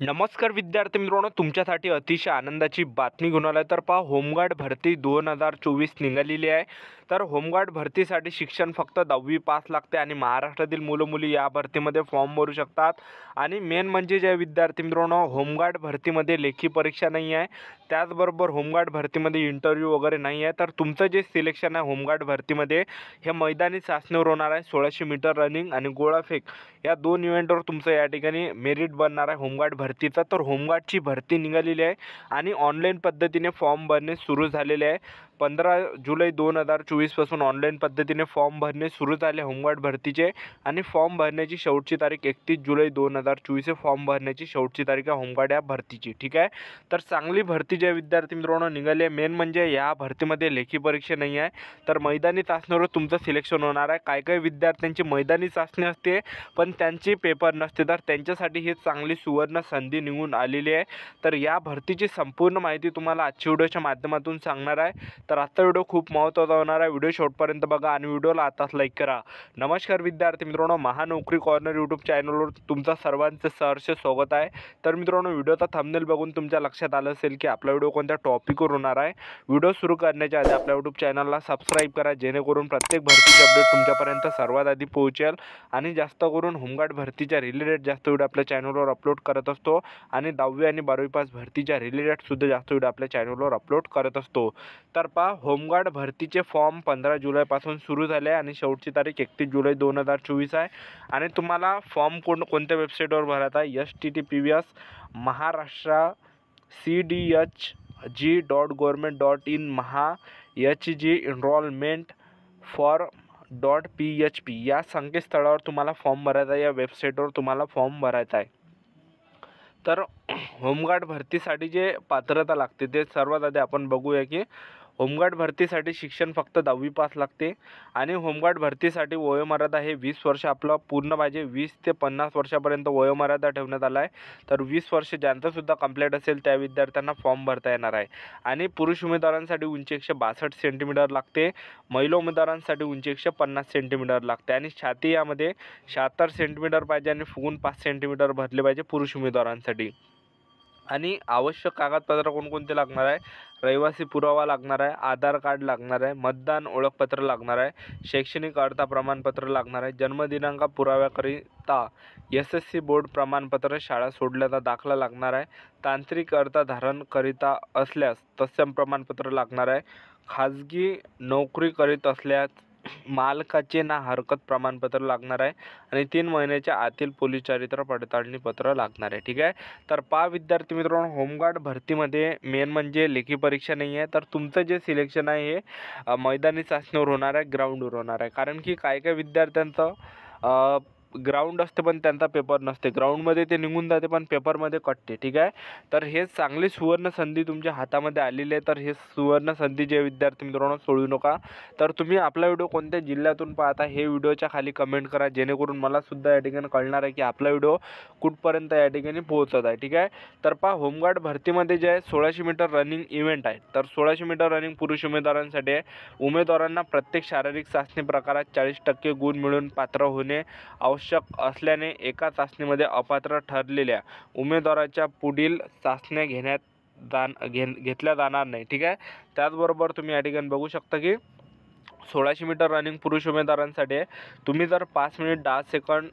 नमस्कार विद्यार्थी मित्रांनो, तुमच्यासाठी अतिशय आनंदाची बातमी घेऊन आला तर पहा, होमगार्ड भरती 2024 निघालेली आहे. तर होमगार्ड भरतीसाठी शिक्षण फक्त 10वी पास लागते आणि महाराष्ट्रातील मुलं मुली या भरतीमध्ये फॉर्म भरू शकतात. आणि मेन म्हणजे जे विद्यार्थी मित्रांनो, होमगार्ड भरतीमध्ये लेखी परीक्षा नाही आहे. त्याचबरोबर होमगार्ड भरतीमध्ये इंटरव्ह्यू वगैरे नाही आहे. तर तुमचं जे सिलेक्शन आहे होमगार्ड भरतीमध्ये हे मैदानी चाचणीवर होणार आहे. 1600 मीटर रनिंग आणि गोळाफेक या दोन इव्हेंटवर तुमचं या ठिकाणी मेरिट बनणार आहे होमगार्ड भरतीचा. तर होमगार्डची भरती निघालेली आहे आणि ऑनलाईन पद्धतीने फॉर्म भरणे सुरू झालेले आहे. 15 जुलै 2024 पासून ऑनलाईन पद्धतीने फॉर्म भरणे सुरू झाले होमगार्ड भरतीचे. आणि फॉर्म भरण्याची शेवटची तारीख 31 जुलै 2024 फॉर्म भरण्याची शेवटची तारीख आहे होमगार्ड या भरतीची. ठीक आहे. तर चांगली भरती ज्या विद्यार्थी मित्रांनो निघाली आहे. मेन म्हणजे या भरतीमध्ये लेखी परीक्षा नाही आहे, तर मैदानी चाचणीवर तुमचं सिलेक्शन होणार आहे. काही काही विद्यार्थ्यांची मैदानी चाचणी असते पण त्यांचे पेपर नसते, तर त्यांच्यासाठी ही चांगली सुवर्ण संधी निघून आलेली आहे. तर या भरतीची संपूर्ण माहिती तुम्हाला आजच्या व्हिडिओच्या माध्यमातून सांगणार आहे. तर आजचा व्हिडिओ खूप महत्त्वाचा होणार आहे. व्हिडिओ शेवटपर्यंत बघा आणि व्हिडिओला आताच लाईक करा. नमस्कार विद्यार्थी मित्रांनो, महानोकरी कॉर्नर यूट्यूब चॅनलवर तुमचं सर्वांचं सहर्ष स्वागत आहे. तर मित्रांनो, व्हिडिओचा थंबनेल बघून तुमच्या लक्षात आलं असेल की आपला व्हिडिओ कोणत्या टॉपिकवर होणार आहे. व्हिडिओ सुरू करण्याच्या आधी आपल्या यूट्यूब चॅनलला सबस्क्राईब करा, जेणेकरून प्रत्येक भरतीचे अपडेट तुमच्यापर्यंत सर्वात आधी पोहोचेल. आणि जास्त करून होमगार्ड भरतीच्या रिलेटेड जास्त व्हिडिओ आपल्या चॅनलवर अपलोड करत असतो आणि 10वी आणि 12वी पास भरतीच्या रिलेटेड सुद्धा जास्त व्हिडिओ आपल्या चॅनलवर अपलोड करत असतो. तर पहा, होमगार्ड भरतीचे फॉर्म 15 जुलैपासून सुरू झाले आणि शेवटची तारीख 31 जुलै 2024 आहे. आणि तुम्हाला फॉर्म कोणत्या वेबसाईटवर भरायचा आहे? https maharashtra.cdhg.government.in maha-hg enrollment for.php या संकेतस्थळावर तुम्हाला फॉर्म भरायचा आहे. या वेबसाईटवर तुम्हाला फॉर्म भरायचा आहे. तर होमगार्ड भरतीसाठी जे पात्रता लागते ते सर्वात आधी आपण बघूया की होमगार्ड भरतीसाठी शिक्षण फक्त 10वी पास लागते. आणि होमगार्ड भरतीसाठी वयोमर्यादा हे 20 वर्ष आपलं पूर्ण पाहिजे. 20 ते 50 वर्षापर्यंत वयोमर्यादा ठेवण्यात आला आहे. तर 20 वर्ष ज्यांचंसुद्धा कंप्लीट असेल त्या विद्यार्थ्यांना फॉर्म भरता येणार आहे. आणि पुरुष उमेदवारांसाठी उंची 162 सेंटीमीटर लागते. महिला उमेदवारांसाठी उंची 150 सेंटीमीटर लागते. आणि छाती यामध्ये 76 सेंटीमीटर पाहिजे आणि फुगून 5 सेंटीमीटर भरले पाहिजे पुरुष उमेदवारांसाठी. आणि आवश्यक कागदपत्र कोणकोणते लागणार आहे? रहिवासी पुरावा लागणार आहे, आधार कार्ड लागणार आहे, मतदान ओळखपत्र लागणार आहे, शैक्षणिक अर्हता प्रमाणपत्र लागणार आहे, जन्मदिनांक पुराव्याकरिता SSC बोर्ड प्रमाणपत्र, शाळा सोडल्याचा दाखला लागणार आहे, तांत्रिक अर्हता धारण करिता असल्यास तत्सम प्रमाणपत्र लागणार आहे, खाजगी नोकरी करीत असल्यास मालकाचे ना हरकत प्रमाणपत्र लागणार आहे आणि 3 महिन्याच्या आतील पोलीस चारित्र्य पडताळणी पत्र लागणार आहे. ठीक आहे. तर पहा विद्यार्थी मित्रांनो, होमगार्ड भरतीमध्ये मेन म्हणजे लेखी परीक्षा नाही आहे. तर तुमचं जे सिलेक्शन आहे हे मैदानी चाचणीवर होणार आहे, ग्राउंडवर होणार आहे. कारण की काही काही विद्यार्थ्यांचं ग्राउंड असते पण त्यांचा पेपर नसते. ग्राउंडमध्ये ते निघून जाते पण पेपरमध्ये कटते. ठीक आहे. तर हे चांगली सुवर्ण संधी तुमच्या हातामध्ये आलेली आहे. तर हे सुवर्ण संधी जे विद्यार्थी मित्रांनो सोडू नका. तर तुम्ही आपला व्हिडिओ कोणत्या जिल्ह्यातून पाहता हे व्हिडिओच्या खाली कमेंट करा, जेणेकरून मला सुद्धा या ठिकाणी कळणार आहे की आपला व्हिडिओ कुठपर्यंत या ठिकाणी पोहोचत आहे. ठीक आहे. तर पहा, होमगार्ड भरतीमध्ये जे आहे 1600 मीटर रनिंग इव्हेंट आहे. तर 1600 मीटर रनिंग पुरुष उमेदवारांसाठी आहे. उमेदवारांना प्रत्येक शारीरिक चाचणी प्रकारात 40% गुण मिळवून पात्र होणे आवश्यक असल्याने एका चाचणीमध्ये अपात्र ठरलेल्या उमेदवाराच्या पुढील चाचण्या घेतल्या जाणार नाही. ठीक आहे. त्याचबरोबर तुम्ही या ठिकाणी बघू शकता की 1600 मीटर रनिंग पुरुष उमेदवारांसाठी आहे. तुम्ही जर 5 मिनिट 10 सेकंड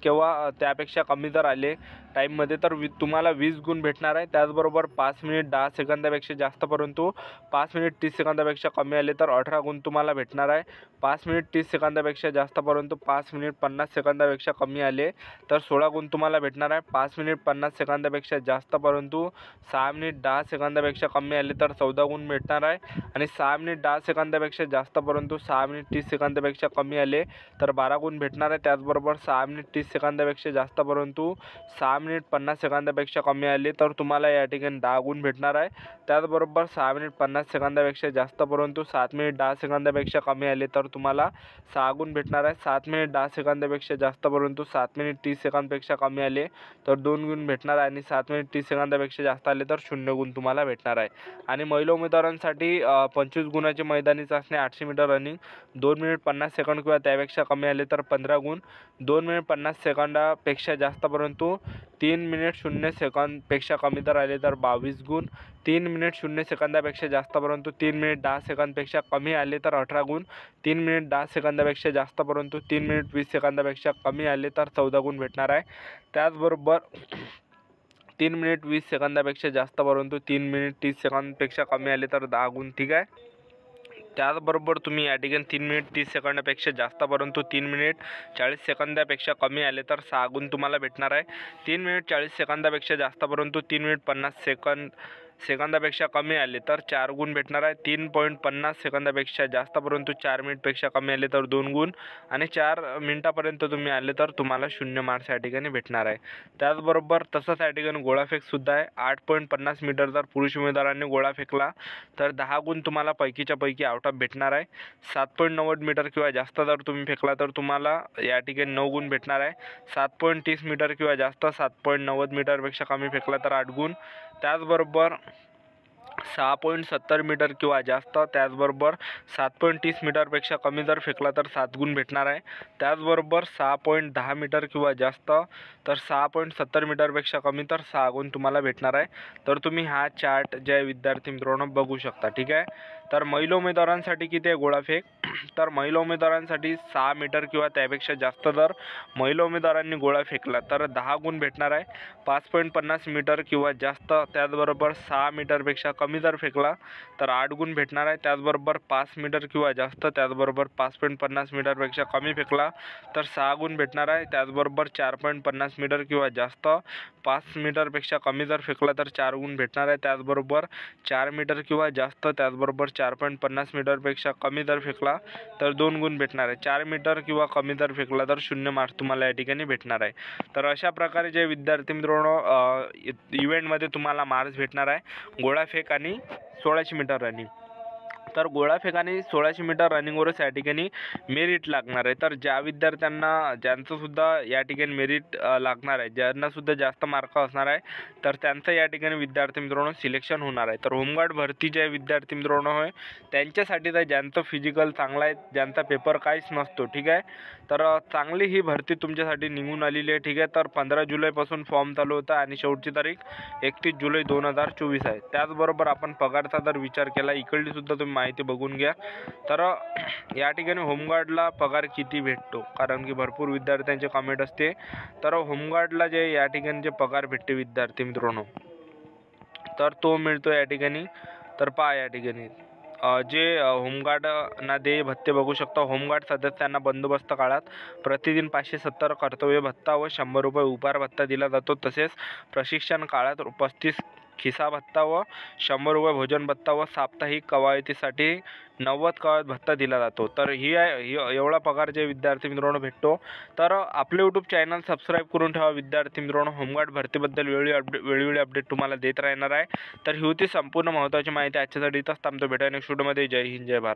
किंवा त्यापेक्षा कमी जर आले टाईममध्ये तर तुम्हाला 20 गुण भेटणार आहे. त्याचबरोबर 5 मिनिट 10 सेकंदापेक्षा जास्त परंतु 5 मिनिट 30 सेकंदापेक्षा कमी आले तर 18 गुण तुम्हाला भेटणार आहे. 5 मिनिट 30 सेकंदापेक्षा जास्त परंतु 5 मिनिट 50 सेकंदापेक्षा कमी आले तर 16 गुण तुम्हाला भेटणार आहे. 5 मिनिट 50 सेकंदापेक्षा जास्त परंतु 6 मिनिट 10 सेकंदापेक्षा कमी आले तर 14 गुण भेटणार आहे. आणि 6 मिनिट 10 सेकंदापेक्षा जास्त परंतु 6 मिनिट 30 सेकंदापेक्षा कमी आले तर 12 गुण भेटणार आहे. त्याचबरोबर 6 मिनिट 30 सेकंदापेक्षा जास्त परंतु 6 मिनिट 50 सेकंदापेक्षा कमी आले तर तुम्हाला या ठिकाणी 10 गुण भेटणार आहे. त्याचबरोबर 6 मिनिट 50 सेकंदापेक्षा जास्त परंतु 7 मिनिट 10 सेकंदापेक्षा कमी आले तर तुम्हाला 6 गुण भेटणार आहे. 7 मिनिट 10 सेकंदापेक्षा जास्त परंतु 7 मिनिट 30 सेकंदापेक्षा कमी आले तर 2 गुण भेटणार आहे. आणि 7 मिनिट 30 सेकंदापेक्षा जास्त आले तर 0 गुण तुम्हाला भेटणार आहे. आणि महिला उमेदवारांसाठी 25 गुणाची मैदानी चाचणी 800 मीटर रनिंग 2 मिनिट 50 सेकंद किंवा त्यापेक्षा कमी आले तर 15 गुण, 2 मिनिट 50 सेकंदापेक्षा जास्त परंतु 3 मिनिट 0 सेकंदपेक्षा कमी जर आले तर 22 गुण, 3 मिनिट 0 सेकंदापेक्षा जास्त परंतु 3 मिनिट 10 सेकंदपेक्षा कमी आले तर 18 गुण, 3 मिनिट 10 सेकंदापेक्षा जास्त परंतु 3 मिनिट 20 सेकंदापेक्षा कमी आले तर 14 गुण भेटणार आहे. त्याचबरोबर 3 मिनिट 20 सेकंदापेक्षा जास्त परंतु 3 मिनिट 30 सेकंदपेक्षा कमी आले तर 10 गुण. ठीक आहे. त्याचबरोबर तुम्ही या ठिकाणी 3 मिनिट 30 सेकंदापेक्षा जास्त परंतु 3 मिनिट 40 सेकंदापेक्षा कमी आले तर 6 गुण तुम्हाला भेटणार आहे. 3 मिनिट 40 सेकंदापेक्षा जास्त परंतु 3 मिनिट 50 सेकंदापेक्षा कमी आले तर 4 गुण भेटणार आहे. 3.50 सेकंदापेक्षा जास्त परंतु 4 मिनिटपेक्षा कमी आले तर 2 गुण आणि 4 मिनिटापर्यंत तुम्ही आले तर तुम्हाला 0 मार्क्स या ठिकाणी भेटणार आहे. त्याचबरोबर तसंच या ठिकाणी गोळाफेकसुद्धा आहे. 8.50 मीटर जर पुरुष उमेदवारांनी गोळा फेकला तर 10 गुण तुम्हाला पैकीच्या पैकी आउट ऑफ भेटणार आहे. 7.90 मीटर किंवा जास्त जर तुम्ही फेकला तर तुम्हाला या ठिकाणी 9 गुण भेटणार आहे. 7.30 मीटर किंवा जास्त, 7.90 मीटरपेक्षा कमी फेकला तर 8 गुण. त्याचबरोबर 6.70 मीटर किंवा जास्त, त्याचबरोबर 7.30 मीटरपेक्षा कमी जर फेकला तर 7 गुण भेटणार आहे. त्याचबरोबर 6.10 मीटर किंवा जास्त तर 6.70 मीटरपेक्षा कमी तर 6 गुण तुम्हाला भेटणार आहे. तर तुम्ही हा चार्ट जे विद्यार्थी मित्रांनो बघू शकता. ठीक आहे. तर महिला उमेदवारांसाठी किती आहे गोळाफेक, तर महिला उमेदवारांसाठी 6 मीटर किंवा त्यापेक्षा जास्त जर महिला उमेदवारांनी गोळा फेकला तर 10 गुण भेटणार आहे. 5.50 मीटर किंवा जास्त, त्याचबरोबर 6 मीटरपेक्षा कमी जर फेकला तर 8 गुण भेटणार आहे. त्याचबरोबर 5 मीटर किंवा जास्त, त्याचबरोबर 5.50 मीटरपेक्षा कमी फेकला तर 6 गुण भेटणार आहे. त्याचबरोबर 4.50 मीटर किंवा जास्त, 5 मीटरपेक्षा कमी जर फेकला तर 4 गुण भेटणार आहे. त्याचबरोबर 4 मीटर किंवा जास्त, त्याचबरोबर 4.50 मीटरपेक्षा कमी जर फेकला तर 2 गुण भेटणार आहे. 4 मीटर किंवा कमी जर फेकला तर 0 मार्क्स तुम्हाला या ठिकाणी भेटणार आहे. तर अशा प्रकारे जे विद्यार्थी मित्रांनो इव्हेंटमध्ये तुम्हाला मार्क्स भेटणार आहे गोळाफेक आणि 1600 मीटर रनिंग. तर गोळाफेक आणि 1600 मीटर रनिंगवरच या ठिकाणी मेरिट लागणार आहे. तर ज्या विद्यार्थ्यांना ज्यांचंसुद्धा या ठिकाणी मेरिट लागणार आहे, ज्यांनासुद्धा जास्त मार्क असणार आहे तर त्यांचं या ठिकाणी विद्यार्थी मित्रांनो सिलेक्शन होणार आहे. तर होमगार्ड भरती जे विद्यार्थी मित्रांनो आहे त्यांच्यासाठी तर ज्यांचं फिजिकल चांगलं आहे, ज्यांचा पेपर काहीच नसतो. ठीक आहे. तर चांगली ही भरती तुमच्यासाठी निघून आलेली आहे. ठीक आहे. तर 15 जुलैपासून फॉर्म चालू होता आणि शेवटची तारीख 31 जुलै 2024 आहे. त्याचबरोबर आपण पगारचा जर विचार केला, इकडली सुद्धा तुम्ही माहिती बघून घ्या. तर या ठिकाणी होमगार्डला पगार किती भेटतो, कारण की भरपूर विद्यार्थ्यांचे कमेंट असते. तर होमगार्डला जे या ठिकाणी जे पगार भेटते विद्यार्थी मित्रांनो तर तो मिळतो या ठिकाणी. तर पहा या ठिकाणी जे होमगार्डना देय भत्ते बघू शकता. होमगार्ड सदस्यांना बंदोबस्त काळात प्रतिदिन 570 कर्तव्य भत्ता व 100 रुपये उपहार भत्ता दिला जातो. तसेच प्रशिक्षण काळात 35 खिसा भत्ता व 100 रुपये भोजन भत्ता व साप्ताहिक कवायतीसाठी 90 कवायत भत्ता दिला जातो. तर ही एवढा पगार जे विद्यार्थी मित्रांनो भेटतो. तर आपले यूट्यूब चॅनल सबस्क्राईब करून ठेवा विद्यार्थी मित्रांनो. होमगार्ड भरतीबद्दल वेळोवेळी अपडेट तुम्हाला देत राहणार आहे. तर ही होती संपूर्ण महत्त्वाची माहिती आजच्यासाठी. इथंच थांबतो. भेटा नेक्स्ट व्हिडिओमध्ये. जय हिंद, जय भारत.